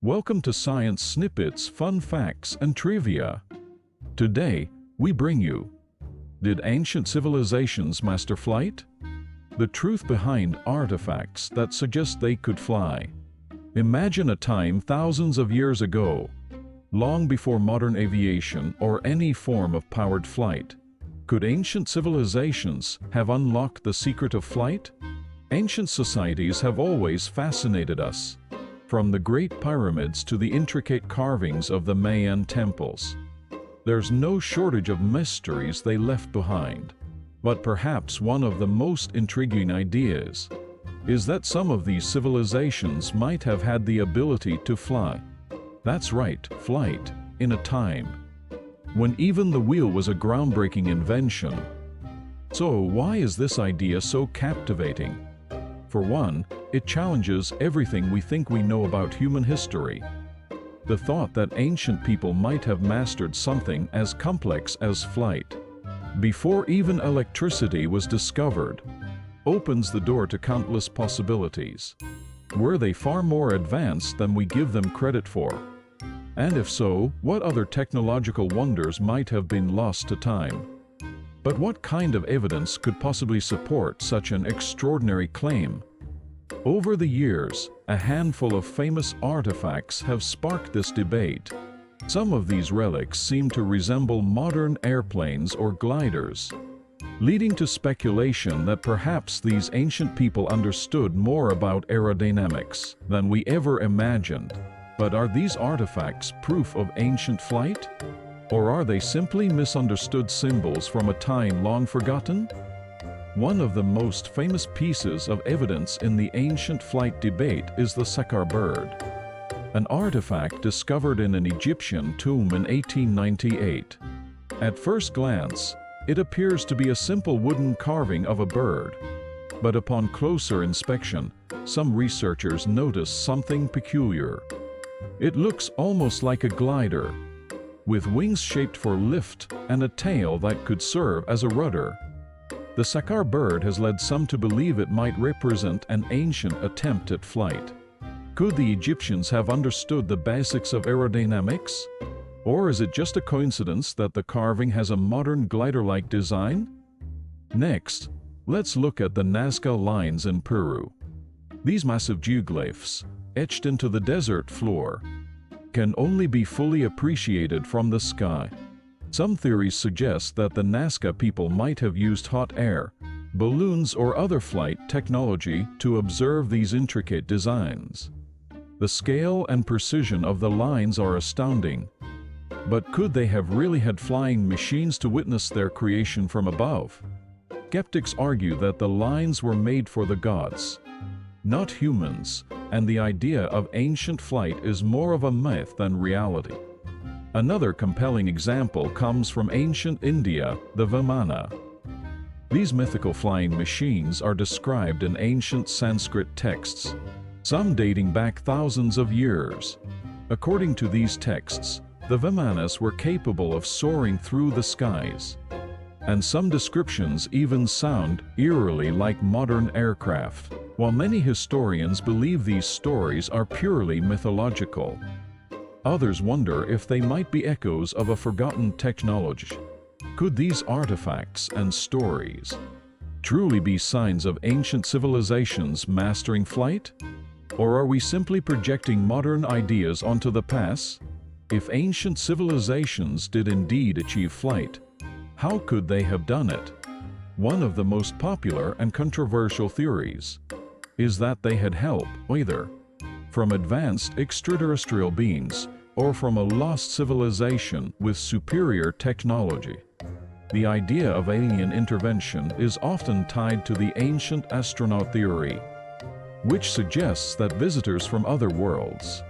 Welcome to Science Snippets, Fun Facts, and Trivia. Today, we bring you: did ancient civilizations master flight? The truth behind artifacts that suggest they could fly. Imagine a time thousands of years ago, long before modern aviation or any form of powered flight. Could ancient civilizations have unlocked the secret of flight? Ancient societies have always fascinated us, from the Great Pyramids to the intricate carvings of the Mayan temples. There's no shortage of mysteries they left behind. But perhaps one of the most intriguing ideas is that some of these civilizations might have had the ability to fly. That's right, flight, in a time when even the wheel was a groundbreaking invention. So why is this idea so captivating? For one, it challenges everything we think we know about human history. The thought that ancient people might have mastered something as complex as flight, before even electricity was discovered, opens the door to countless possibilities. Were they far more advanced than we give them credit for? And if so, what other technological wonders might have been lost to time? But what kind of evidence could possibly support such an extraordinary claim? Over the years, a handful of famous artifacts have sparked this debate. Some of these relics seem to resemble modern airplanes or gliders, leading to speculation that perhaps these ancient people understood more about aerodynamics than we ever imagined. But are these artifacts proof of ancient flight? Or are they simply misunderstood symbols from a time long forgotten? One of the most famous pieces of evidence in the ancient flight debate is the Saqqara bird, an artifact discovered in an Egyptian tomb in 1898. At first glance, it appears to be a simple wooden carving of a bird. But upon closer inspection, some researchers notice something peculiar. It looks almost like a glider, with wings shaped for lift and a tail that could serve as a rudder. The Saqqara bird has led some to believe it might represent an ancient attempt at flight. Could the Egyptians have understood the basics of aerodynamics? Or is it just a coincidence that the carving has a modern glider-like design? Next, let's look at the Nazca Lines in Peru. These massive geoglyphs, etched into the desert floor, can only be fully appreciated from the sky. Some theories suggest that the Nazca people might have used hot air, balloons or other flight technology to observe these intricate designs. The scale and precision of the lines are astounding. But could they have really had flying machines to witness their creation from above? Skeptics argue that the lines were made for the gods, not humans, and the idea of ancient flight is more of a myth than reality. Another compelling example comes from ancient India, the Vimana. These mythical flying machines are described in ancient Sanskrit texts, some dating back thousands of years. According to these texts, the Vimanas were capable of soaring through the skies, and some descriptions even sound eerily like modern aircraft. While many historians believe these stories are purely mythological, others wonder if they might be echoes of a forgotten technology. Could these artifacts and stories truly be signs of ancient civilizations mastering flight? Or are we simply projecting modern ideas onto the past? If ancient civilizations did indeed achieve flight, how could they have done it? One of the most popular and controversial theories is that they had help, either from advanced extraterrestrial beings or from a lost civilization with superior technology. The idea of alien intervention is often tied to the ancient astronaut theory, which suggests that visitors from other worlds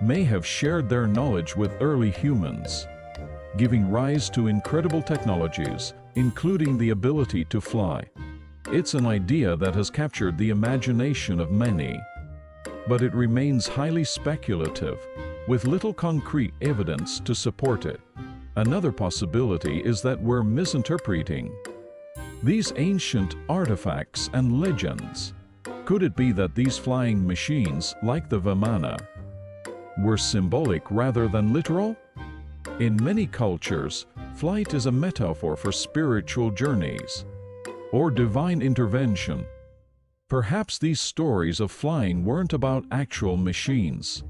may have shared their knowledge with early humans, giving rise to incredible technologies, including the ability to fly. It's an idea that has captured the imagination of many, but it remains highly speculative, with little concrete evidence to support it. Another possibility is that we're misinterpreting these ancient artifacts and legends. Could it be that these flying machines, like the Vimana, were symbolic rather than literal? In many cultures, flight is a metaphor for spiritual journeys or divine intervention. Perhaps these stories of flying weren't about actual machines,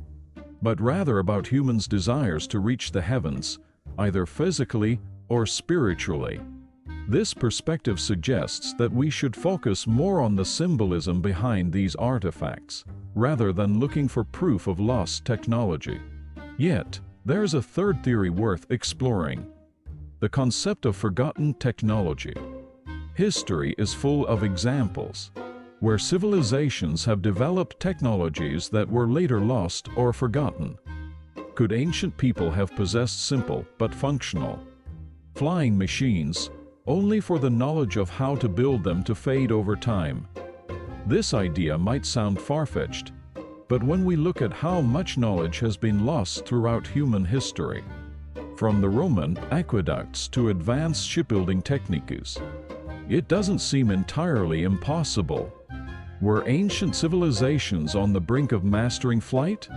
but rather about humans' desires to reach the heavens, either physically or spiritually. This perspective suggests that we should focus more on the symbolism behind these artifacts, rather than looking for proof of lost technology. Yet, there's a third theory worth exploring: the concept of forgotten technology. History is full of examples where civilizations have developed technologies that were later lost or forgotten. Could ancient people have possessed simple but functional flying machines only for the knowledge of how to build them to fade over time? This idea might sound far-fetched, but when we look at how much knowledge has been lost throughout human history, from the Roman aqueducts to advanced shipbuilding techniques, it doesn't seem entirely impossible. Were ancient civilizations on the brink of mastering flight?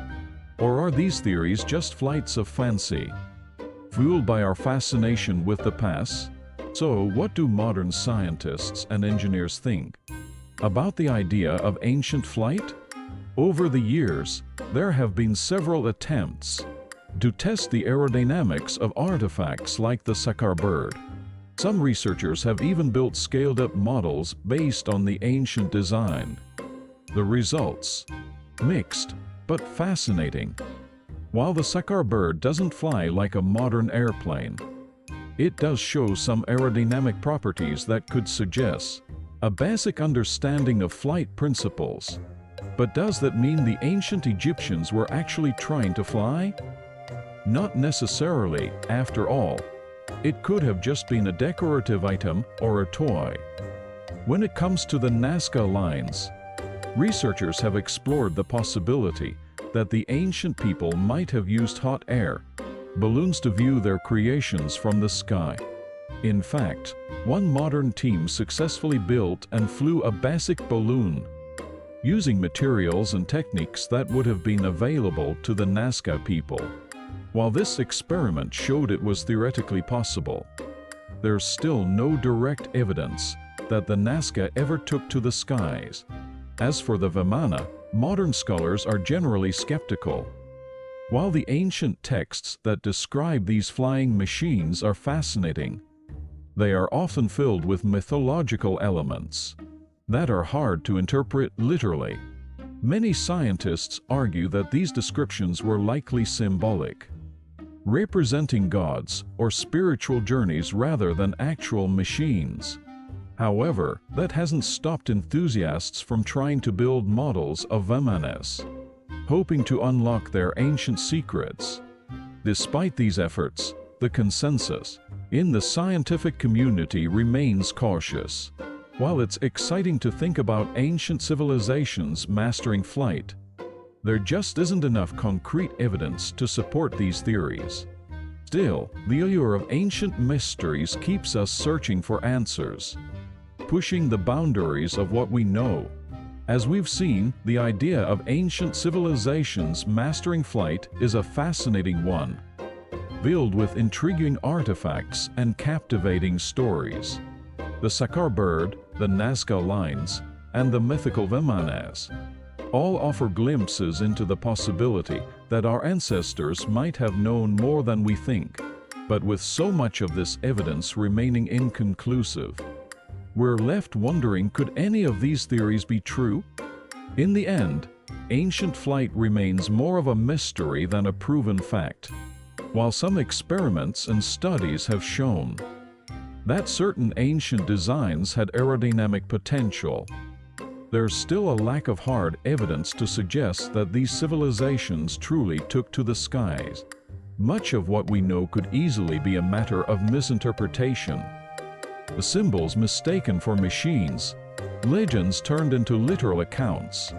Or are these theories just flights of fancy, fueled by our fascination with the past? So, what do modern scientists and engineers think about the idea of ancient flight? Over the years, there have been several attempts to test the aerodynamics of artifacts like the Saqqara bird. Some researchers have even built scaled-up models based on the ancient design. The results? Mixed, but fascinating. While the Saqqara bird doesn't fly like a modern airplane, it does show some aerodynamic properties that could suggest a basic understanding of flight principles. But does that mean the ancient Egyptians were actually trying to fly? Not necessarily, after all. It could have just been a decorative item or a toy. When it comes to the Nazca Lines, researchers have explored the possibility that the ancient people might have used hot air balloons to view their creations from the sky. In fact, one modern team successfully built and flew a basic balloon using materials and techniques that would have been available to the Nazca people. While this experiment showed it was theoretically possible, there's still no direct evidence that the Nazca ever took to the skies. As for the Vimana, modern scholars are generally skeptical. While the ancient texts that describe these flying machines are fascinating, they are often filled with mythological elements that are hard to interpret literally. Many scientists argue that these descriptions were likely symbolic, representing gods or spiritual journeys rather than actual machines. However, that hasn't stopped enthusiasts from trying to build models of Vimanas, hoping to unlock their ancient secrets. Despite these efforts, the consensus in the scientific community remains cautious. While it's exciting to think about ancient civilizations mastering flight, there just isn't enough concrete evidence to support these theories. Still, the allure of ancient mysteries keeps us searching for answers, pushing the boundaries of what we know. As we've seen, the idea of ancient civilizations mastering flight is a fascinating one, filled with intriguing artifacts and captivating stories. The Saqqara bird, the Nazca Lines, and the mythical Vimanas all offer glimpses into the possibility that our ancestors might have known more than we think. But with so much of this evidence remaining inconclusive, we're left wondering, could any of these theories be true? In the end, ancient flight remains more of a mystery than a proven fact. While some experiments and studies have shown that certain ancient designs had aerodynamic potential, there's still a lack of hard evidence to suggest that these civilizations truly took to the skies. Much of what we know could easily be a matter of misinterpretation. The symbols mistaken for machines, legends turned into literal accounts.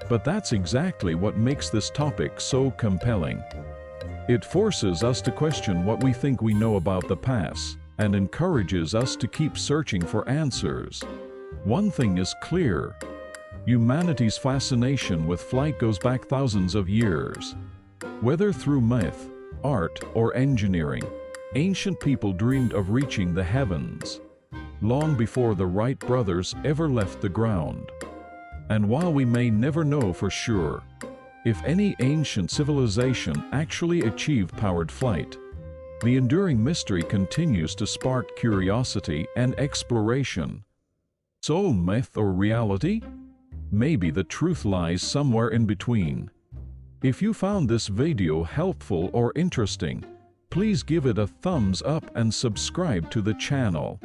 But that's exactly what makes this topic so compelling. It forces us to question what we think we know about the past, and encourages us to keep searching for answers. One thing is clear: humanity's fascination with flight goes back thousands of years. Whether through myth, art, or engineering, ancient people dreamed of reaching the heavens, long before the Wright brothers ever left the ground. And while we may never know for sure if any ancient civilization actually achieved powered flight, the enduring mystery continues to spark curiosity and exploration. So, myth or reality? Maybe the truth lies somewhere in between. If you found this video helpful or interesting, please give it a thumbs up and subscribe to the channel.